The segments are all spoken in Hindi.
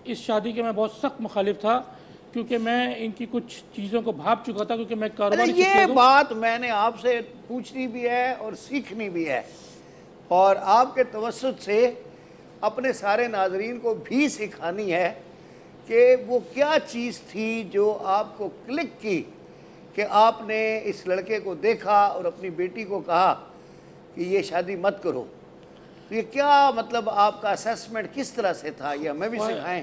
इस शादी के मैं बहुत सख्त मुखालिफ था, क्योंकि मैं इनकी कुछ चीज़ों को भाप चुका था, क्योंकि मैं कारोबारी ये बात मैंने आपसे पूछनी भी है और सीखनी भी है, और आपके तवज्जुह से अपने सारे नाजरीन को भी सिखानी है कि वो क्या चीज़ थी जो आपको क्लिक की कि आपने इस लड़के को देखा और अपनी बेटी को कहा कि ये शादी मत करो। तो ये क्या मतलब आपका असेसमेंट किस तरह से था, ये हमें भी सिखाएं।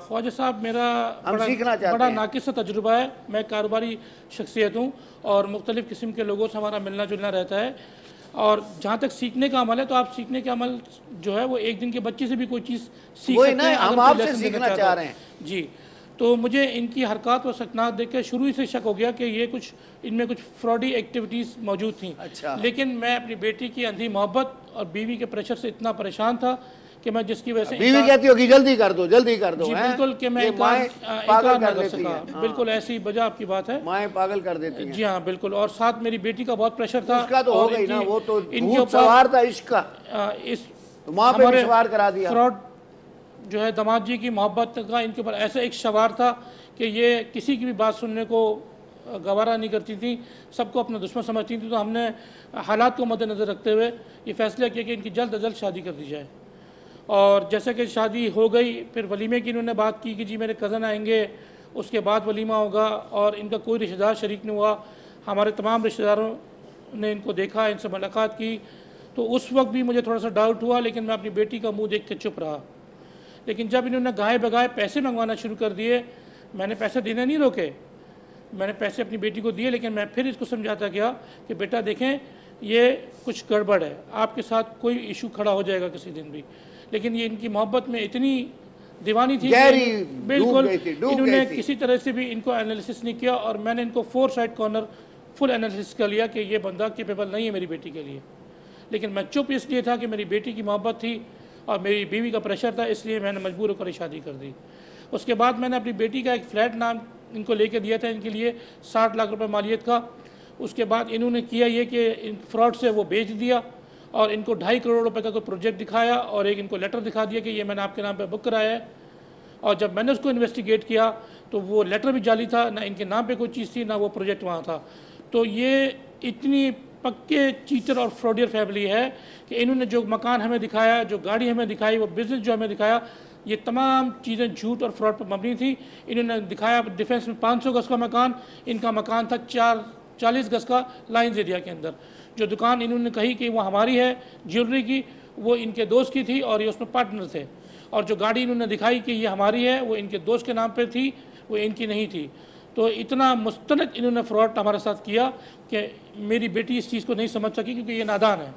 ख्वाजा साहब, मेरा हम सीखना चाहते बड़ा हैं। नाकिस तजुर्बा है। मैं कारोबारी शख्सियत हूँ और मुख्तलिफ़ किस्म के लोगों से हमारा मिलना जुलना रहता है। और जहाँ तक सीखने का अमल है, तो आप सीखने का अमल जो है वो एक दिन के बच्चे से भी कोई चीज़ सीख सकते हैं। हम आपसे सीखना चाह रहे हैं जी। तो मुझे इनकी हरकत व सकनात देख कर शुरू ही से शक हो गया कि ये कुछ इनमें कुछ फ्रॉडी एक्टिविटीज़ मौजूद थी। अच्छा। लेकिन मैं अपनी बेटी की अंधी मोहब्बत और बीवी के प्रेशर से इतना परेशान था कि मैं जिसकी वजह से बीवी कहती होगी जल्दी कर दो जल्दी कर दो। जी बिल्कुल, कि मैं पागल कर देती है। बिल्कुल ऐसी वजह आपकी बात है, माएँ पागल कर देती हैं। जी हाँ बिल्कुल। और साथ मेरी बेटी का बहुत प्रेशर था। उसका तो हो गई ना, वो तो इनके ऊपर सवार था इश्क का, इस माँ पे भी सवार करा दिया। फ्रॉड जो है दामाद जी की मोहब्बत का इनके ऊपर ऐसा एक सवार था कि ये किसी की भी बात सुनने को गवारा नहीं करती थी, सबको अपना दुश्मन समझती थी। तो हमने हालात को मद्देनज़र रखते हुए ये फैसला किया कि इनकी जल्द अज जल्द शादी कर दी जाए। और जैसे कि शादी हो गई, फिर वलीमे की इन्होंने बात की कि जी मेरे कज़न आएंगे, उसके बाद वलीमा होगा, और इनका कोई रिश्तेदार शरीक नहीं हुआ। हमारे तमाम रिश्तेदारों ने इनको देखा, इनसे मुलाकात की, तो उस वक्त भी मुझे थोड़ा सा डाउट हुआ, लेकिन मैं अपनी बेटी का मुँह देख के चुप रहा। लेकिन जब इन्होंने गाहे बगाए पैसे मंगवाना शुरू कर दिए, मैंने पैसे देने नहीं रोके, मैंने पैसे अपनी बेटी को दिए, लेकिन मैं फिर इसको समझाता गया कि बेटा देखें ये कुछ गड़बड़ है, आपके साथ कोई इशू खड़ा हो जाएगा किसी दिन भी। लेकिन ये इनकी मोहब्बत में इतनी दीवानी थी कि बिल्कुल इन्होंने किसी तरह से भी इनको एनालिसिस नहीं किया, और मैंने इनको 4 साइड कॉर्नर फुल एनालिसिस कर लिया कि ये बंदा केपेबल नहीं है मेरी बेटी के लिए। लेकिन मैं चुप इसलिए था कि मेरी बेटी की मोहब्बत थी और मेरी बीवी का प्रेशर था, इसलिए मैंने मजबूर होकर शादी कर दी। उसके बाद मैंने अपनी बेटी का एक फ़्लैट नाम इनको लेके दिया था, इनके लिए 60 लाख रुपए मालियत का। उसके बाद इन्होंने किया ये कि इन फ्रॉड से वो बेच दिया, और इनको 2.5 करोड़ रुपए का कोई प्रोजेक्ट दिखाया, और एक इनको लेटर दिखा दिया कि ये मैंने आपके नाम पे बुक कराया है। और जब मैंने उसको इन्वेस्टिगेट किया तो वो लेटर भी जाली था, ना इनके नाम पे कोई चीज़ थी, ना वो प्रोजेक्ट वहाँ था। तो ये इतनी पक्के चीटर और फ्रॉडियर फैमिली है कि इन्होंने जो मकान हमें दिखाया, जो गाड़ी हमें दिखाई, वो बिज़नेस जो हमें दिखाया, ये तमाम चीज़ें झूठ और फ्रॉड पर मबनी थी। इन्होंने दिखाया डिफेंस में 500 गज़ का मकान, इनका मकान था 40 गज़ का लाइन्स एरिया के अंदर। जो दुकान इन्होंने कही कि वो हमारी है ज्वेलरी की, वो इनके दोस्त की थी और ये उसमें पार्टनर थे। और जो गाड़ी इन्होंने दिखाई कि ये हमारी है, वो इनके दोस्त के नाम पर थी, वो इनकी नहीं थी। तो इतना मुस्तनद इन्होंने फ्रॉड हमारे साथ किया कि मेरी बेटी इस चीज़ को नहीं समझ सकी, क्योंकि ये नादान है।